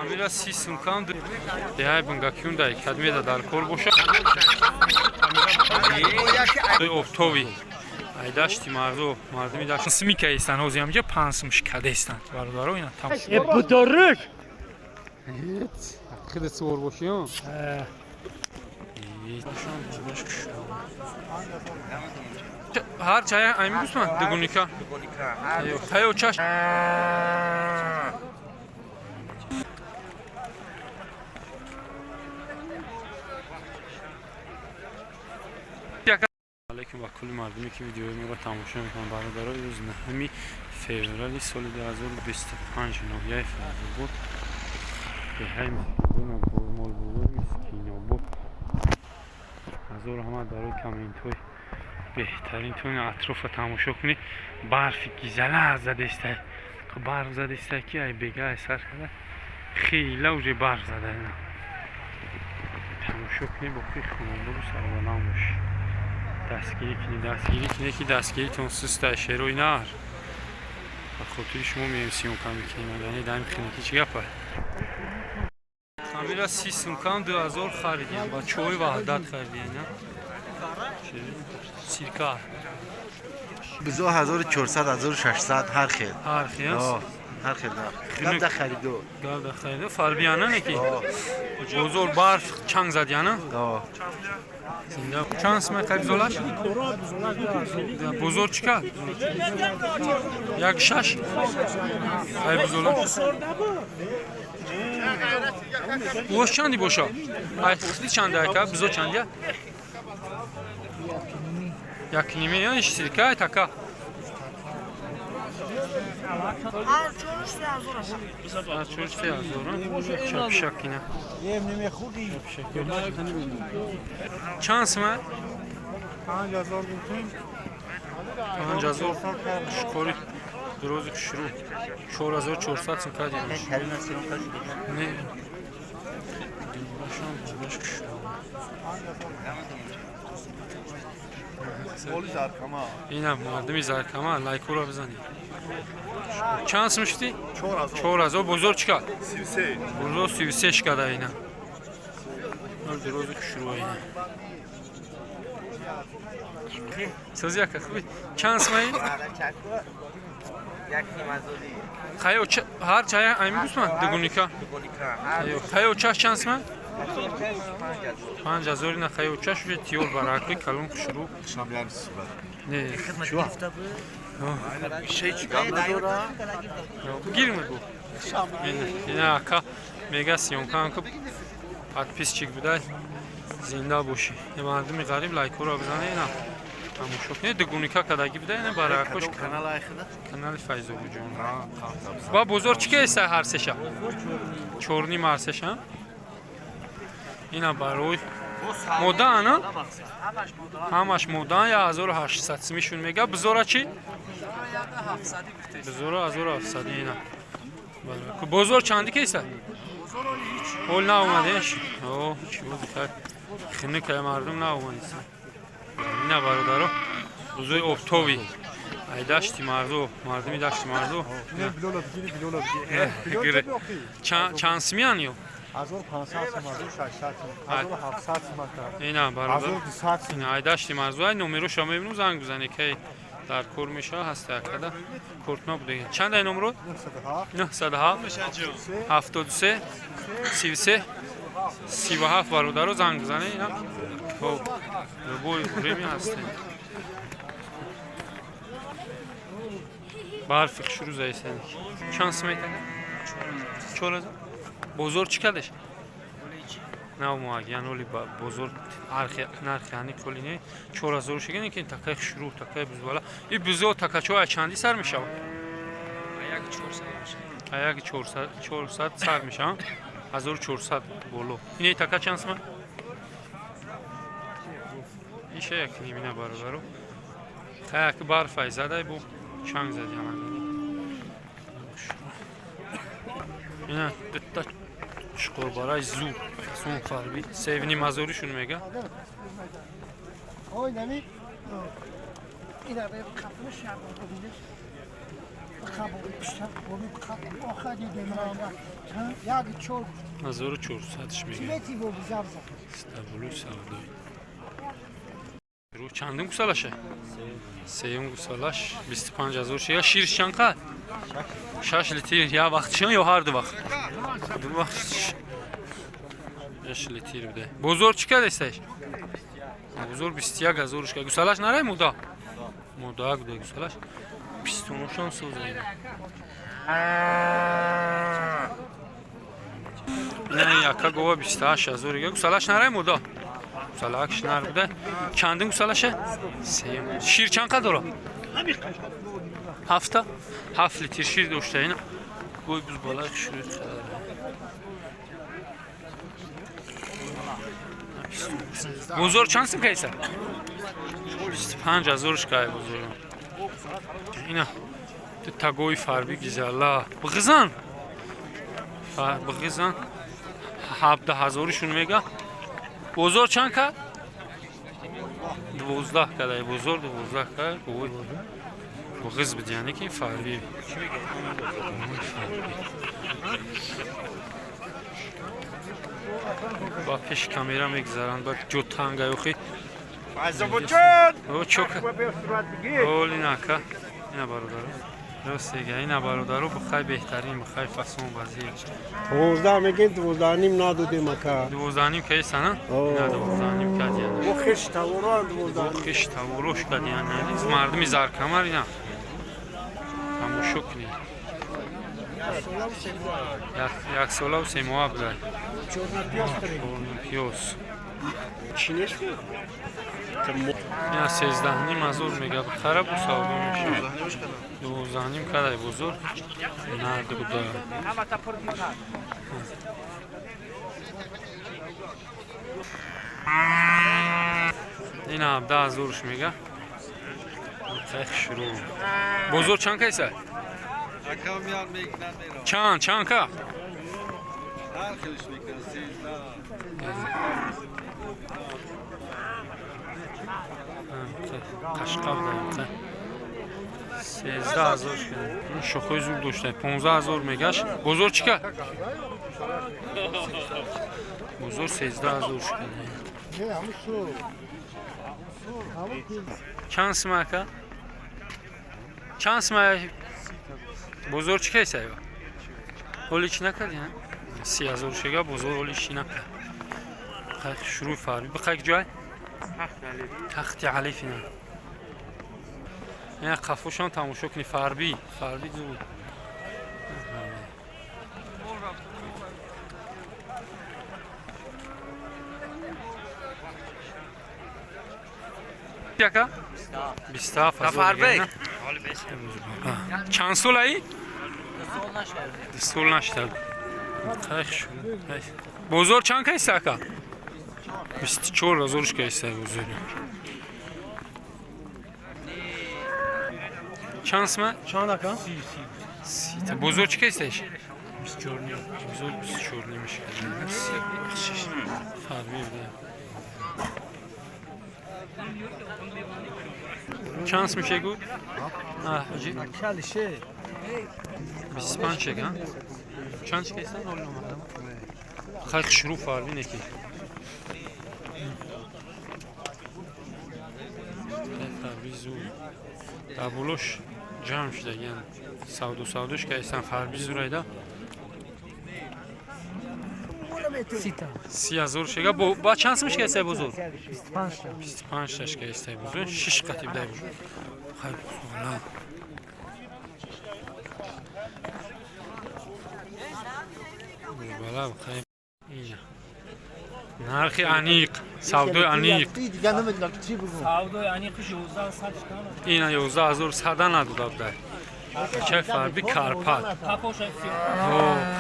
Амира 30 сумкам деҳай бунгакюндай кадмеда дар кор боша. Офтови айдашти мардо мардими дашт смика истан ҳозир ҳамҷа 5 сум шикада истанд бародаро ина там Буторук хиди свор бошиё ҳар чая айми гусман дугуника ҳаё чаш алейкум ва кулли мардуме ки видеои моро тамошо мекунанд бародарои рӯзи 9 феврали соли 2025 ноҳияи файзобод деҳаи мисkinобод молбозори мискинобод ҳазору ҳамад барои комментҳои беҳтаринтони атрофа тамошо кунед. барфи гизала задестай барф задестай ки ай бега ай сар када хела уже барф зада тамошо кунед боқи хунободу сарбаланд бошед. дастгирӣ кунед ки дастгиритон сустай шерои нар ба хотири шумо меем сиёнка мекунем яъне дами хинаки чӣ гапа амира 30 сумкам 2000 харидем ба чой ваҳдат харидем сирка бизо 1400 1600 ҳар хел ҳар хел ҳар хел гавда харидо гавда харидо фарбияна не ки бозор барф чанг задяна чанд сумай қарибзолаш бозор чӣ кард як шаш қарибзолаш бош чанди боша ай хурди чанда ака бизо чандя як ниме я иш сирка ай така чорш те азора чапшакина чанд сумай 5000 шукори дурози кушру 4400 сум кадем не инам мардуми заркама лайкуро бизанед чанд сум шуди 4000 бозор чӣ кард 33 бозор 33 шикада ина дурози кушру ина сӯзи яка хуби чанд сумай хаё ҳар чая айми гусман дугуника хаё чаш чанд сумай 5000 ина хаё чаш уже тиёр баракли калон кушру не гирме бу ина ака мега сиёнкам ки подписчик будай зинда боши мардуми ғариб лайкуро бизане ина тамошо кунед дугуника кадаги буда ина баракош канали файзобуҷон ба бозор чӣ кеса ҳар сеша чорним ҳар сеша ина барои модаана ҳамаш модаан 1800 сумишун мега бизора чӣ бизора 1700 ина бозор чанди кеса ҳол наомадеш хиника мардум наомадеса ина бародаро рӯзои офтоби ай дашти марду мардуми дашти марду чанд сумиан ё 1500 сум 1600 сум 1700 сум ина бародар ина ай дашти марду ай номероша мебинем занг бизане ки дар кор меша ҳаста якада кортма буде чанд ай номеро 907 73 33 37 бародаро занг бизане ина хоб любой время ҳастем барфи хушрӯ заистаник чанд сумай така 4000 бозор чӣ кардеш наомаг яноли бозор нархи ҳани коли не 4000 шигане ки такаи хушрӯ такаи бузбала и бузо такачо ай чанди сар мешавад аяки 400 сар мешавад 1400 боло ине така чанд сумай иша як нимина бародаро як барфай задай бу чанг задиам ина дутта чуқурбарай зу сон фарби севни мазоришун мега ой нами ина бе капуш 1400 میگه استابلو سعودی رو چندم گسالاشه سیم گسالاش 25000 شیا شیرش چند قد 6 لیتر یا وقتشون یا هر دو وقت دو وقت 6 لیتر بده بزرگ چقدر استش بزرگ 21000 شکا گسالاش نره مودا مودا گده گسالاش 29 سوزه نه یکا گوه 28000 گسالاش نره مودا گسالاش نره بده چندم گسالاشه سیم شیر چند قد داره هفته 7 لیتر شیر داشته اینا گوی biz بالا şuraya kadar. Buzor çansın kaysa? 5000 şkay buzor. İna. Tagoy farbi güzel. Bğızan. Bğızan. 17000 şunu mega. Buzor çanka? 12 kadar buzor 12 kadar. Bğız bidiyane ki farbi. با پیش کامera میگذارن با جوتانگا یوخی Azerbaycan. او çok اولی نکا اینا برادرو درسته گه اینا برادرو بخوای بهترین بخوای فصل بازی 12 میگن 12 نیم نادوده مکا 12 نیم کی سنا نه 12 نیم کدی او خش توران 12 خش تاوروش کدی نه از مردم زار کمر اینا همو شوک نی یک سالا و سه ماه بوده پیوس چینش اینا 13 نیم ازور میگه خراب و ساوی میشه 12 نیم کدای بزرگ نرده بوده این 17000 میگه خیلی شروع بزرگ چند کیسه؟ چند که؟ قشقاب داریم 13000 شده این شوخوی زور داشته 15000 میگش بزرگ چی که؟ بزرگ 13000 شده چند سمه که؟ چند سمه بزرگ چی که ایسه؟ اولی چی نکرد یا؟ 30000 شده بزرگ اولی چی نکرد خیلی شروع فرمی بخیق جای؟ تختی علیف اینا این قفوشان تماشا کنی فربی دو یکا؟ 27000 چند سال ای؟ سال نشده خیلی شروع بزرگ چند که ایسته اکا؟ 24000 که ایسته بزرگ چند سمه؟ چند اکا؟ بزرگ چی که ایستهش؟ 24 نیم بزرگ 24 نیمش فرمی بده چند سمه شه گود؟ حاجی؟ 25 شه گم؟ چند شه که ایسته؟ خیلی شروع فرمی نکی دابولوش جمع شده یعنی سودوش که ایستن فربی زورایده 30000 شده با چند سمش که ایسته بزرگ؟ 25 تاش که ایسته بزرگ 6 قطی بده بزرگ خیلی بزرگ بلا خیلی اینجا نرخی انیق سودای انیق سودای انیق 11100 اینا 11100 نداده بده چه فربی کارپات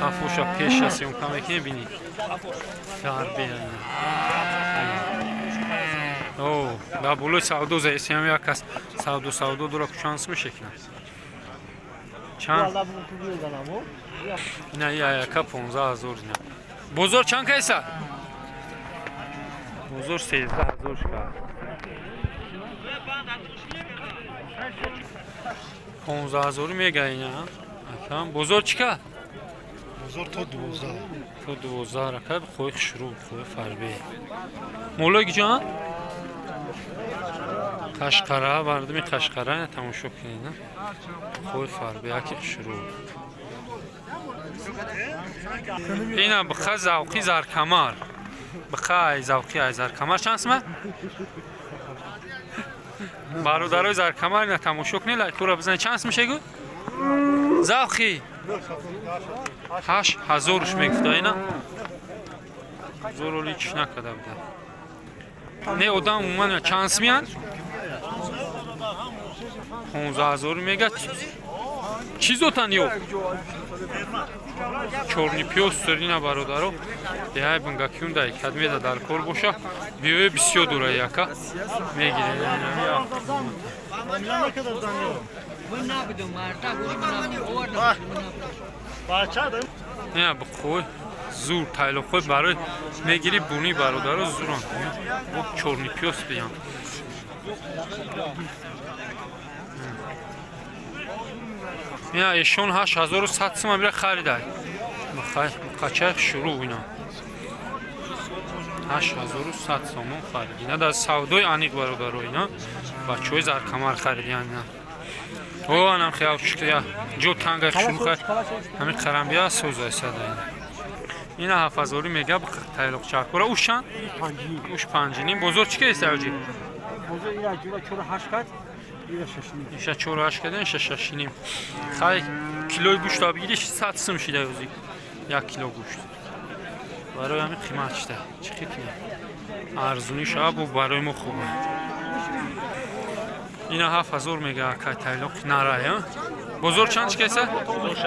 کافوشا پیش است اون کمی که بینی فربی او دا بولو سودو زیستی هم یک کس سودو دورا شانس میشه کنه چند اینا یکا 15000 اینا بزرگ چند که ایسا بزرگ 13000 شکر 15000 میگه اینا. کم بزرگ چیکار؟ بزرگ تا 12. تو 12 رکاب خوی شروع خوی فربی. مولک جان؟ قشقره بردمی قشقره نه تماشا کنید. خوی فربی اکی شروع. اینا بخا زوقی زرکمار. بخای زوقی از زرکمار چند اسمه؟ برادرای زرکمار نه تماشا کنید لایک رو بزنید چند اسم میشه گو؟ زوقی 8000 میگفت اینا. زورولی چش نکرده بوده. نه آدم عموما چند اسم میان؟ 15000 میگه. چیزوتن یو؟ چورنی پیوست سرینا برادرو دیهای بنگاکیون دای کدمی دا در کار باشه بیوی بسیار دوره یکا میگیرین نه بخوی زور تایلو خوی برای میگیری بونی برادرو زوران با چورنی پیوست بیان یا ایشون 8100 سوم میره خریدای قاچاق شروع اینا 8100 سوم خرید اینا در سودای انیق برادر اینا بچهای زرکمار خریدن او انم خیال شکیا جو تانگا شروع کرد همین قرنبیا سوز استاد اینا 7000 میگه تایلوق چاکورا اوشان اوش پنجینی بزرگ چی است اوجی بزرگ اینا جورا 48 کات ایشا 48 کدن 6 نیم خای کیلوی گوشت بگیری 100 سم شده اوزی 1 کیلو گوشت برای همین قیمتش ده چه خیلی ارزونی شب و برای ما خوبه اینا 7000 میگه اکای تایلوق نرای بزرگ چند چی کسه؟ بزرگ 6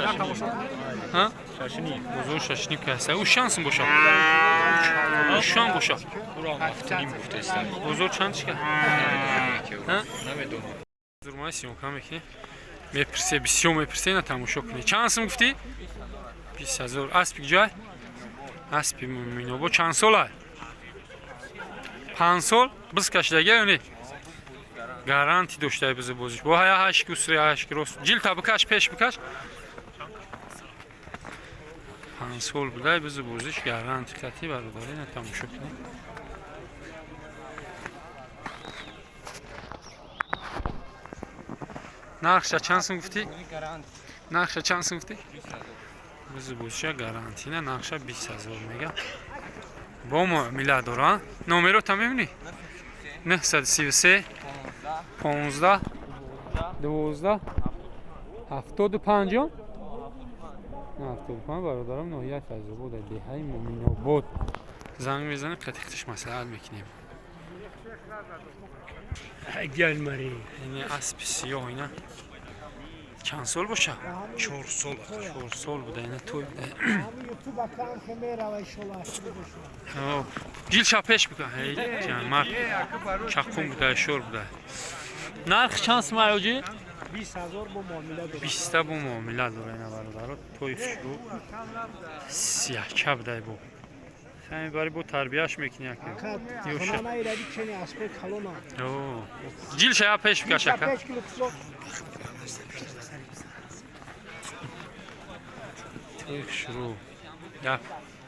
ها؟ 6 نیم بزرگ 6 نیم کسه او شانس باشه شان باشه برو 7 نیم گفته است بزرگ چند چی که؟ ها؟ نمیدونم زرمای سیون کمی که میپرسه بسیار میپرسه اینا تماشا کنی چند سم گفتی؟ 20000 اسب جای؟ اسب مینو با چند ساله؟ 5 سال؟ بس کشیدگی یا نه؟ گارانتی داشته بزه بازش با های 8 کسری 8 کروس جیل تا بکش پیش بکش 5 سال بوده بزه بازش گارانتی کتی برادر اینا تماشا کنی نقشه چند سم گفتی؟ نقشه چند سم گفتی؟ بزه بازش گارانتی نه نقشه 20000 میگه با معامله داره نمره تا میبینی؟ 933 15 12 75 نه 75 برادرم ناحیه فیض‌آباد دهه مومن آباد زنگ میزنه قطعش مسئله حل میکنیم گل مری این اسب سیاه اینا چند سال باشه 4 سال 4 سال بوده اینا توی بوده جیل شپش بکن هی جان مرد چقون بوده شور بوده نرخ چند سمایوجی 20000 با معامله داره 20 با معامله داره اینا برادر توی شروع سیاه چه بوده بو همین برای با تربیهش میکنی یکی خانه ایرادی چنی اسب کلونا جیل شپش بکن شکر 5 کیلو توی شروع یا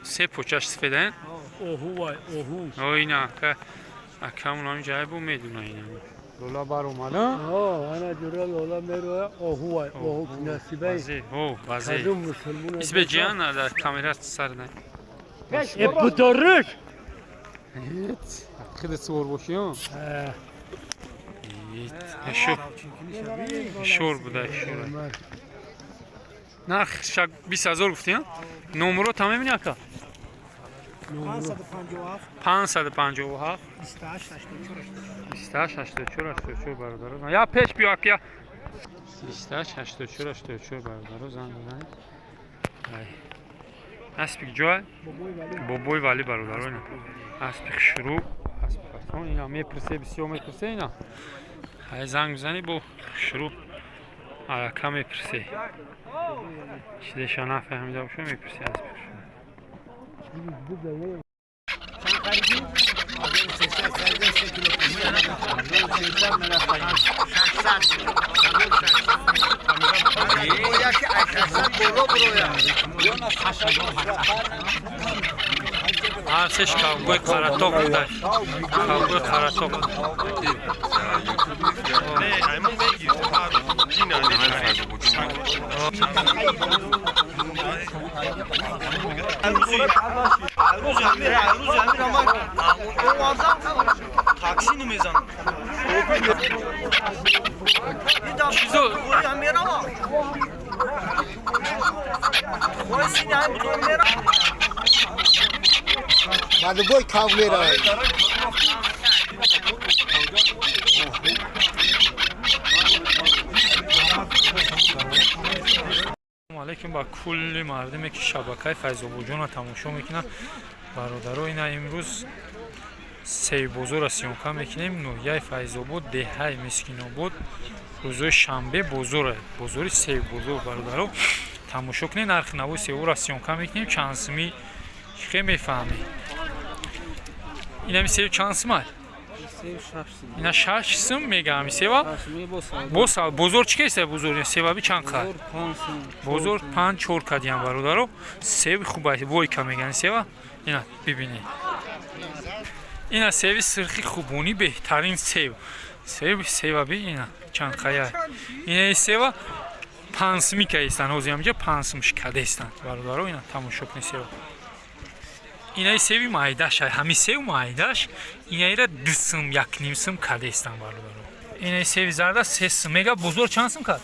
سه پوچش سفیدن اوهو وای اوهو اینا که اکمون همین جای بو میدونه اینا لولا بار اومده انا جورا لولا میرو اوهو وای اوهو نصیبه بازی هو بازی کدوم مسلمون اسم جیان در کامرا سر نه بطرش خیلی سور باشی ها شور بوده شور نرخ شک 20000 گفتی ها نمره تا میبینی اکا 557 28 84 برادر یا پیش بیا کیا 28 84 برادر زنگ بزنید اسپیک جای بابوی ولی برادر اینا اسپیک شروع اسپیک پاتون اینا میپرسه بسیار میپرسه اینا های زنگ بزنی با شروع علاقه میپرسه چیزشا نفهمیده باشه میپرسه اسپیک شروع Арсеш кавгой қараток будай. Кавгой қараток. Taksini mezan. Çizo. Hadi boy kavlera. علیکم با کل مردمی که شبکه فیض آبادجان را تماشا میکنن برادران اینا امروز سه بازار سیانکا میکنیم نویه فیض آباد دهه مسکین آباد روزای شنبه بازار سه بازار برادران تماشا کنین نرخ نوی سه را سیانکا میکنیم چند سمی خیلی میفهمی اینا میسه چند سمه اینا 6 سم میگه همی سیوا بزرگ چی کیسته بزرگ سیوابی چند خواهد بزرگ 5-4 کدیم برادرو سیو خوبه بویکا میگن سیوا اینا ببینید اینا سیوی سرخی خوبونی بهترین سیوابی اینا چند خواهد اینا سیوا 5 سمی که ایستن حوزی همجا 5 سمش کده ایستن برادرو اینا تماشا کنی سیوا اینا سیوی مایداش همی سیو مایداش اینا را 2 سم 1.5 سم کرده ایستن برادرو اینا سیوی زرده 3 سم میگه بزرگ چند سم کرد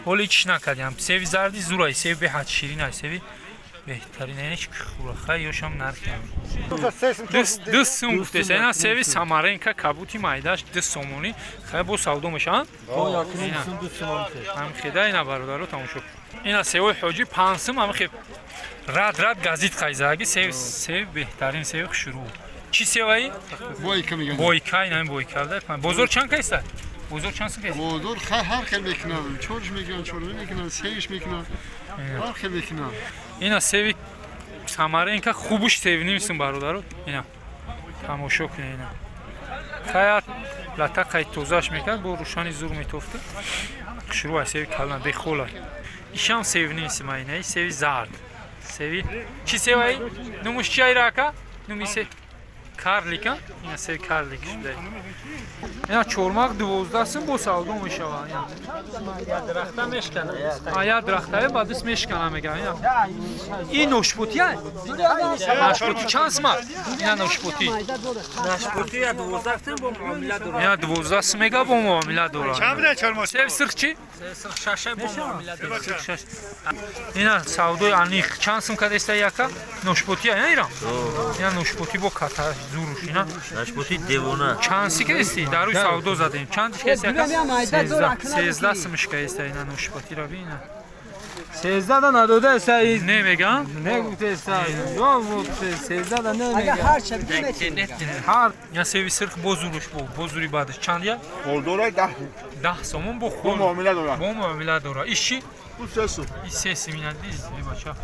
ولی هیچ نکردیم سیوی زردی زورای سیوی به حد شیرین های سیوی بهترین اینش خوره خیلی هاشم نرکیم 2 سم گفته اینا سیوی سامارین که کبوتی مایداش 2 سمونی خیلی با سودو میشن هم خیده اینا برادرو تماشا اینا سیوی حاجی 5 سم هم خیلی راد گازیت خایزاگی سیو بهترین سیو شروع چی سیوایی؟ بویکا میگن بویکا اینا بویکا در بزرگ چند کیسه؟ بزرگ چند سم کیسه؟ بزرگ هر خیلی میکنن چورش میگن چورمی میکنن سیوش میکنن هر خیلی میکنن اینا سیوی ساماره اینکه خوبش سیو نیستن برادرو اینا تماشا کنین اینا خیلی لطا خیلی توزاش میکرد با روشانی زور میتوفته شروع سیو کلان بخوله ایشان سیو نیستم اینا سیو زرد سیوی چی سیوایی؟ نموش چی ایراکا؟ نمیشه کارلیکا؟ اینا سیوی کارلیک شده اینا چورماق 12 سم با سالدو میشه یا درختا میشکنه یا درختا بعدش میشکنه میگه این نوشپوتی نوشپوتی چند سم اینا نوشپوتی 12 سم با معامله داره. اینا 12 سم میگه با معامله داره چند بده چورما سیو سرخ چی؟ سرخ شاشه با معامله داره. اینا سودای انیق چند سم کده است یکا نوشپوتی اینا اینا نوشپوتی با کاتر زوروش اینا نشپوتی دیوانه چند سی که استی در روی سودو زدیم چند که است یکا 13 سمش که است اینا نوشپوتی را ببین 13 تا نداده است نمیگم نگفته است یا 13 تا نمیگه هر چه بگید هر یا سیوی سرخ بزرگش بزرگی بعدش چند یا دلار 10 سومون با خود معامله داره با معامله داره ایشی Bu sesu. این 3 سمینه دیز بچا